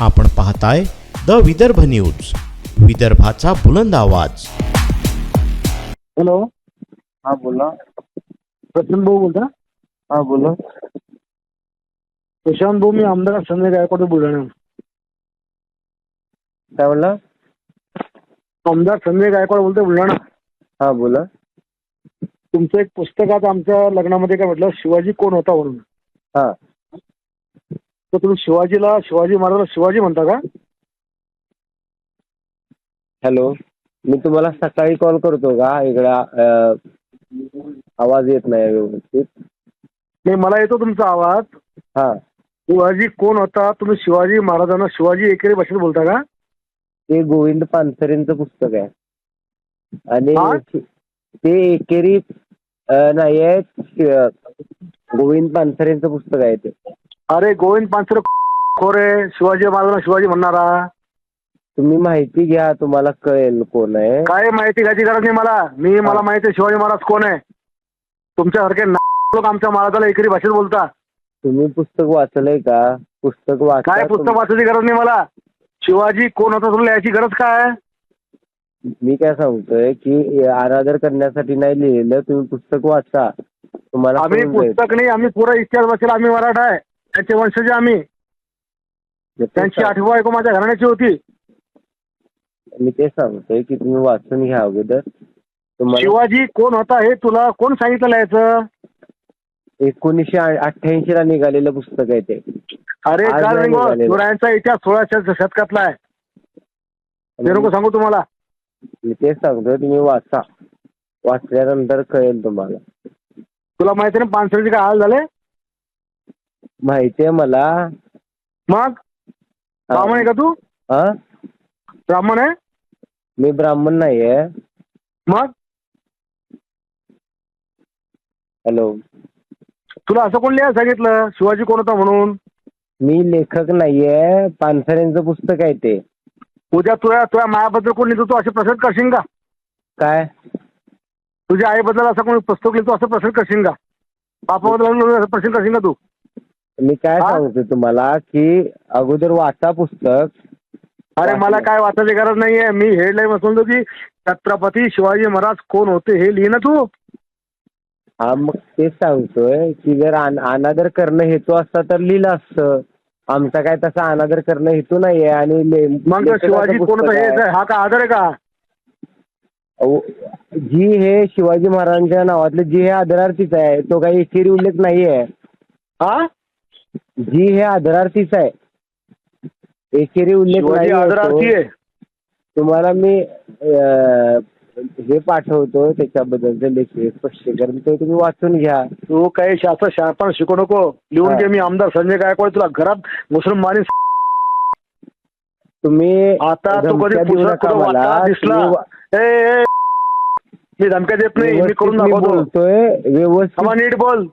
आपण पाहताय the Vidarbha news, विदर्भाचा बुलंद आवाज. हॅलो, हा बोला. प्रशांत भाऊ बोलता? हा बोला. प्रशांत भाऊ, मी आमदार संजय गायकवाड बुलढाणा. काय बोलला? आमदार संजय गायकवाड बोलतोय, बुलढाणा. हा बोला. तुमचं एक पुस्तकात आमच्या लग्नामध्ये काय म्हटलं, शिवाजी कोण होता म्हणून. हा. तर तुम्ही शिवाजी महाराजाला शिवाजी म्हणता का? हॅलो, मी तुम्हाला सकाळी कॉल करतो का? इकडे आवाज येत नाही व्यवस्थित. नाही, मला येतो तुमचा आवाज. हा. शिवाजी कोण होता, तुम्ही शिवाजी महाराजांना शिवाजी एकेरी भाषेत बोलता का? ते गोविंद पानसरेंचं पुस्तक आहे हा? आणि ते एकेरी नाही आहे, गोविंद पानसरेंचं पुस्तक आहे ते. अरे गोविंद पानसरे खोरे, शिवाजी महाराजांना शिवाजी म्हणणारा. तुम्ही माहिती घ्या, तुम्हाला कळेल कोण आहे. काय माहिती घ्यायची गरज नाही मला माहिती आहे शिवाजी महाराज कोण आहे. तुमच्यासारखे लोक आमच्या महाराजाला एकेरी भाषेत बोलता. तुम्ही पुस्तक वाचलंय का? पुस्तक वाचा. काय पुस्तक वाचायची गरज नाही मला. शिवाजी कोण होता तुला याची गरज काय? मी काय सांगतोय की अनादर करण्यासाठी नाही लिहिलेलं, तुम्ही पुस्तक वाचा, तुम्हाला आम्ही समजेल. पुस्तक नाही, आम्ही पुरा इतिहास वाचला. आम्ही मराठा आहे, त्याचे वंशज आम्ही. त्यांची आठवण ऐकू माझ्या घराण्याची होती. मी ते सांगतोय की तुम्ही वाचून घ्या अगोदर. तुम्हाला शिवाजी कोण होता हे तुला कोण सांगितलं याचं? 1988 ला निघालेलं पुस्तक आहे ते. अरे आज काल नाही निघालेलं. शिवरायांचा इतिहास 16व्या शतकातला आहे. ते नको सांगू तुम्हाला. मी तेच सांगतोय, तुम्ही वाचा, वाचल्यानंतर कळेल तुम्हाला. तुला माहिती ना पानसरेचे काय हाल झाले? माहितीये मला. मग ब्राह्मण आहे का तू? हा, ब्राह्मण आहे? मी ब्राह्मण नाहीये. मग हॅलो, तुला असं कोण लिहायला सांगितलं शिवाजी कोण होता म्हणून? मी लेखक नाहीये, पानसरेंचं पुस्तक आहे ते. उद्या तुझ्या मायाबद्दल कोण लिहितो तू असे प्रश्न करशील का? काय? तुझ्या आईबद्दल असं कोणी पुस्तक लिहितो असं प्रश्न करशील का? बापाबद्दल असं प्रश्न करशील का तू? मी काय सांगतोय तुम्हाला की अगोदर वाचा पुस्तक. अरे मला काय वाचायची गरज नाहीये. मी हेडलाईन वाचतो की छत्रपती शिवाजी महाराज कोण होते हे लिहि ना तू. हा, मग तेच सांगतोय की जर अनादर करणं हेतू असता तर लिहिलं असतं. आमचा काय तसा अनादर करणं हेतू नाहीये. आणि मग शिवाजी कोण होता हे हा का आदर आहे का? जी हे शिवाजी महाराजांच्या नावातले जी हे आदरार्थीच आहे, तो काही एकेरी उल्लेख नाहीये. हा, जी हे आदरार्थीच आहे, एकेरी उल्लेख नाही. आदरार्थी आहे. तुम्हाला मी हे पाठवतो त्याच्याबद्दलचे लेख स्पष्टीकरण, ते तुम्ही वाचून घ्या. तू काही शासन शिकू नको. लिहून घे, मी आमदार संजय गायकवाड तुला घरात मुसलमानी. तुम्ही आता तू कधी दिसला मी धमक्या देत नाही. मी करून बोलतोय व्यवस्थित. नीट बोल.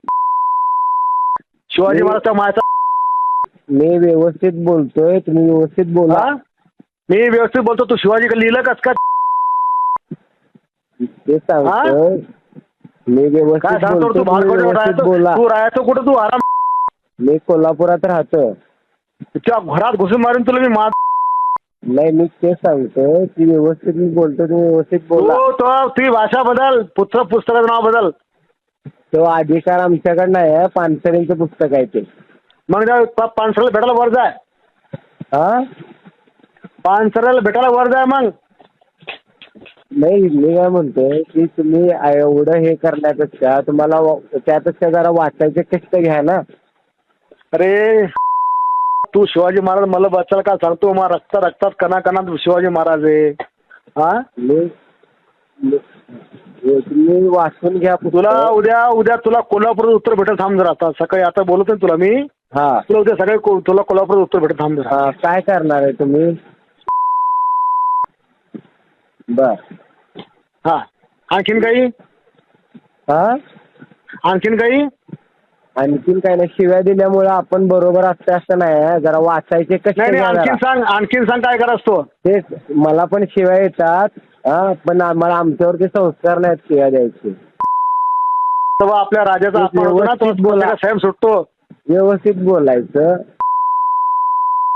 शिवाजी महाराजचा मायचा मी व्यवस्थित बोलतोय, तुम्ही व्यवस्थित बोला. मी व्यवस्थित बोलतो. तू शिवाजी लिहिलं कस का? ते सांगतोय मी व्यवस्थित बोलतो, व्यवस्थित बोला. तू राहायचं कुठं? तू आराम. मी कोल्हापुरात राहतो. तुझ्या घरात घुसून मारून तुला मी नाही, मी तेच सांगतोय की व्यवस्थित मी बोलतो, तुम्ही व्यवस्थित बोला. तुझी भाषा बदल, पुस्तकाचं नाव बदल. तो अधिकार आमच्याकडे नाही आहे. पानसरेंचं पुस्तक आहे ते. मग पानसरेला भेटायला वर जाय. हा, पानसरेला भेटायला वर जाय. मग नाही, मी काय म्हणतोय की तुम्ही एवढं हे करण्यापेक्षा तुम्हाला त्यापेक्षा जरा वाचायचे कष्ट घ्या ना. अरे तू शिवाजी महाराज मला बचायला काय सांगतो? मग रक्तात कणाकणात शिवाजी महाराज आहे. हा, तुम्ही वाचून घ्या. तुला उद्या तुला कोल्हापूर उत्तर भेटेल. थांब जरा. आता सकाळी आता बोलतोय तुला मी. हा, तुला उद्या सकाळी तुला कोल्हापूर उत्तर भेटेल. थांब जरा. काय करणार आहे तुम्ही? बर. हा, आणखीन काही? हा, आणखीन काही? आणखीन काय नाही. शिव्या दिल्यामुळे आपण बरोबर असते असं नाही. जरा वाचायचे कष्ट नाही, घ्या. आणखीन सांग काय करायचं तो. तेच, मला पण शिव्या येतात. हा, पण आम्हाला आमच्यावरती संस्कार नाहीत शिव्या द्यायचे. तेव्हा आपल्या राजाचा अपमान होतो ना, तो साहेब सुटतो. व्यवस्थित बोलायचं.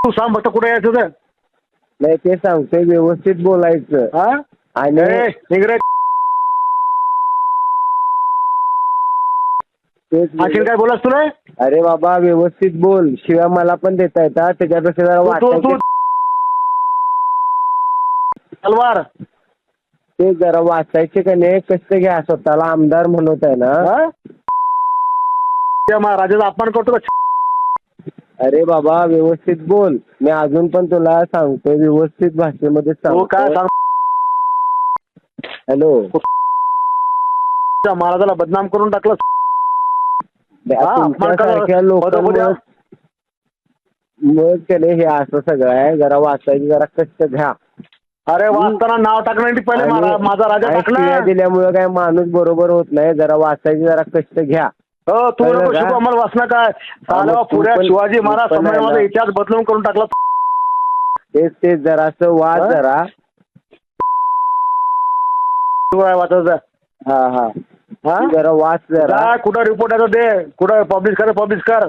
तू सांग फक्त कुठे यायचं ते. नाही ते सांगतोय व्यवस्थित बोलायचं. हा आणि इंग्रज आणखीन काय बोलास तुला? अरे बाबा व्यवस्थित बोल, शिवाय मला पण देता येतात त्याच्यापेक्षा जरा तू वाचायचे. तलवार ते जरा वाचायचे का नाही कष्ट घ्या, स्वतःला आमदार म्हणत आहे ना. हा? त्या महाराजाचा अपमान करतो का? अरे बाबा व्यवस्थित बोल, मी अजून पण तुला सांगतोय व्यवस्थित भाषेमध्ये तू काय सांगतो. सांग? हॅलो, त्या महाराजाला बदनाम करून टाकलं. तुमच्यासारख्या लोकांमुळे मग त्याने हे असं सगळं आहे. जरा वाचायची जरा कष्ट घ्या. अरे वाचताना नाव टाकण्यासाठी पहिले माझा राजा टाकला. दिल्यामुळे काय माणूस बरोबर होत नाही. जरा वाचायची जरा कष्ट घ्या. हो तू नको शिकू आम्हाला वाचना काय. साला पुऱ्या शिवाजी महाराज संभाजीचा इतिहास बदलून करून टाकला. तेच जरासं वाच जरा. वाचायचं. हा हा हा जरा वाच जरा. कुठं रिपोर्ट आहे दे, कुठं पब्लिश कर.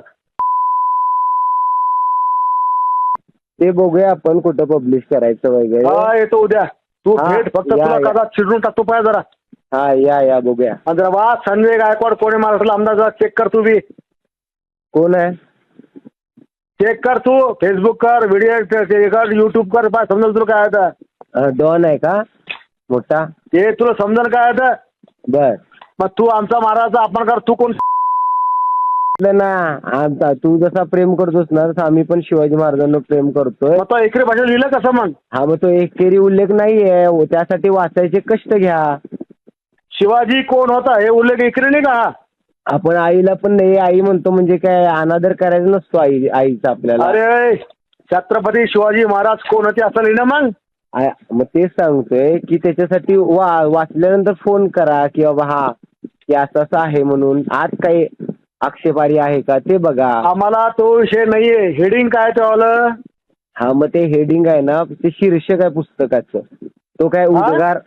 ते बघूया आपण कुठं पब्लिश करायचं वगैरे. हा येतो उद्या. तू भेट फक्त तुला कदा चिडून टाकतो पाहिजे जरा. हा या बघूया. जरा वाच. संजय गायकवाड कोणी महाराष्ट्राला आमदार जरा चेक कर. तू बी कोण आहे चेक कर. तू फेसबुक कर, व्हिडिओ कर, युट्यूब कर. पाय समजेल तुला काय आहे. डॉन आहे का मोठा? ते तुला समजेल काय आहे. बर मग तू आमचा महाराजाचा अपमान कर. तू कोण ना? आता तू जसा प्रेम करतोस ना तसं आम्ही पण शिवाजी महाराजांना प्रेम करतोय. मग तो एकरी भाषेत लिहिलं कसं मग? हा मग तो एकेरी उल्लेख नाहीये, त्यासाठी वाचायचे कष्ट घ्या. शिवाजी कोण होता हे उल्लेख एकरी नाही का? आपण आईला पण नाही आई म्हणतो म्हणजे काय अनादर करायचा नसतो आईचा आपल्याला. अरे छत्रपती शिवाजी महाराज कोण होते असं लिहिणं मग? मग तेच सांगतोय की त्याच्यासाठी वाचल्यानंतर फोन करा की बाबा हा की असं आहे म्हणून. आज काही आक्षेपारी आहे का ते बघा. आम्हाला तो विषय नाहीये. हेडिंग काय त्यावालं? हा मग ते हेडिंग आहे ना, ते शीर्षक आहे पुस्तकाचं. तो काय उद्गार,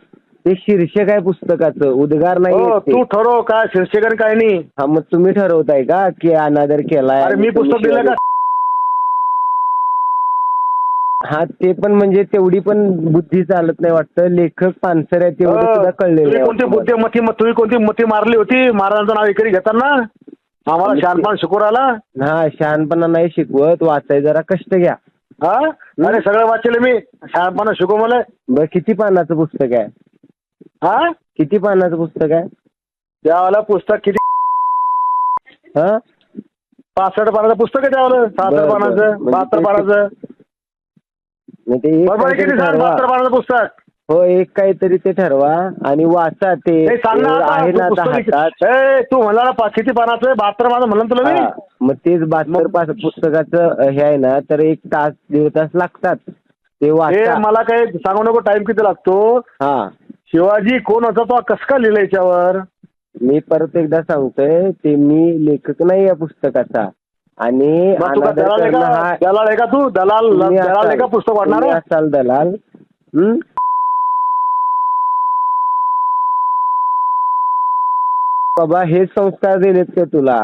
ते शीर्षक आहे पुस्तकाचं, उद्गार नाही. तू ठरव काय शीर्षक काय नाही. हा मग तुम्ही ठरवताय का की अनादर केलाय? अरे मी पुस्तक दिलं का? हा ते पण म्हणजे तेवढी पण बुद्धी चालत नाही वाटतं. लेखक पानसर आहे तेवढं सुद्धा कळलेलं कोणती तुम्ही कोणती मती मारली होती महाराजांचं नाव एकरी घेताना? आम्हाला शहाणपणा शिकवून राहिला. हा शहाणपणा नाही शिकवत, वाचाय जरा कष्ट घ्या. हा अरे सगळं वाचले मी. शहाणपणा शिकव मला. बरं किती पानाचं पुस्तक आहे? हा किती पानाचं पुस्तक आहे? त्यावाला पुस्तक किती? हा 65 पानाचं पुस्तक आहे त्यावाला. 66 पानाचं, 72 पानाचं. किती 72 पानाचं पुस्तक. हो एक काहीतरी ते ठरवा आणि वाचा. ते सांग ना आहे ना आता हातात. तू म्हणला किती पानाचं? 72 पानाचं म्हणलं तुला मी. मग तेच 72 पुस्तकाचं हे आहे ना, तर 1 तास 1.5 तास लागतात ते वाचा. मला काही सांगू नको टाइम किती लागतो. हा शिवाजी कोण होता तो कसं काय लिहिलं याच्यावर? मी परत एकदा सांगतोय ते मी लेखक नाही या पुस्तकाचा. आणि दलाल आहे का तू? दलाल आहे का पुस्तक वाढणार? असाल दलाल. बाबा हे संस्कार दिलेत का तुला?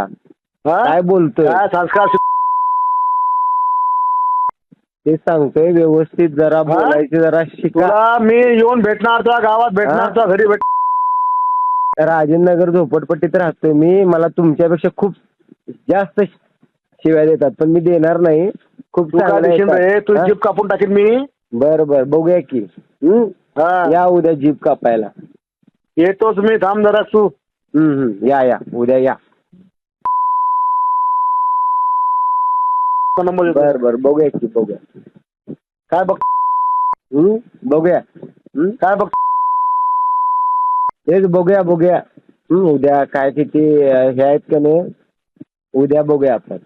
काय बोलतोय? संस्कार ते सांगतोय व्यवस्थित जरा बोलायचे जरा शिका. मी येऊन भेटणार तुला गावात, भेटणार तुला घरी भेट. राजेंद्रनगर झोपडपट्टीत राहतोय मी. मला तुमच्यापेक्षा खूप जास्त शिव्या देतात पण मी देणार नाही. खूप तू जीप कापून टाकेन मी. बरं बघूया की. या उद्या जीप कापायला. येतोच मी. थांब जरा तू. या उद्या या. बरं बघूया की बघूया. काय बघ? बघूया काय बघ? तेच बघूया. उद्या काय किती हे आहेत का नाही उद्या बघूया आपण.